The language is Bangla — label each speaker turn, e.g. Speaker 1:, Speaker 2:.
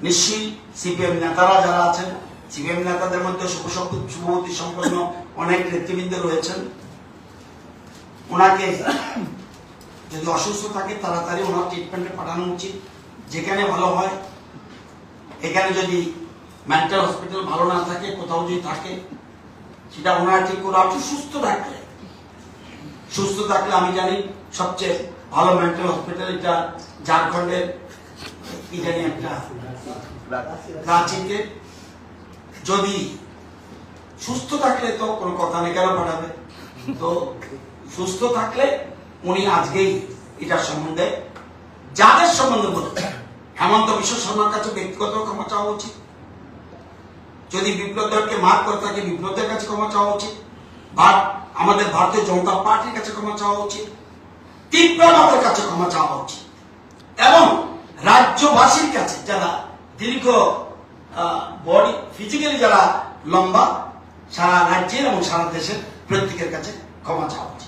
Speaker 1: নিশ্চয়ই সিপিএম নেতারা যারা আছেন, সিপিএম নেতাদের মধ্যে শুভবুদ্ধি সম্পন্ন অনেক নেতৃবৃন্দ রয়েছেন, ওনাকে যদি অসুস্থ থাকে তাড়াতাড়ি ওনার ট্রিটমেন্টে পাঠানো উচিত, যেখানে ভালো হয়। এখানে যদি মেন্টাল হসপিটাল ভালো না থাকে, কোথাও যদি থাকে সেটা ওনারা ঠিক করে একটু সুস্থ থাকলে আমি জানি সবচেয়ে ভালো মেন্টাল হসপিটাল এটা ঝাড়খণ্ডের কি জানি একটা রাঁচিতে। যদি সুস্থ থাকলে তো কোনো কথা নেই, কেন পাঠাবে? তো সুস্থ থাকলে উনি আজকেই এটার সম্বন্ধে যাদের সম্বন্ধে বলছেন, হেমন্ত বিশ্ব শর্মার কাছে ব্যক্তিগত ক্ষমা চাওয়া উচিত। যদি বিপ্লবদেরকে মার করে থাকে বিপ্লবদের কাছে ক্ষমা চাওয়া উচিত, আমাদের ভারতীয় জনতা পার্টির কাছে ক্ষমা চাওয়া উচিত, তীব্রবাদের কাছে ক্ষমা চাওয়া উচিত, এবং রাজ্যবাসীর কাছে যারা দীর্ঘ বডি ফিজিক্যালি যারা লম্বা, সারা রাজ্যের এবং সারা দেশের প্রত্যেকের কাছে ক্ষমা চাওয়া উচিত।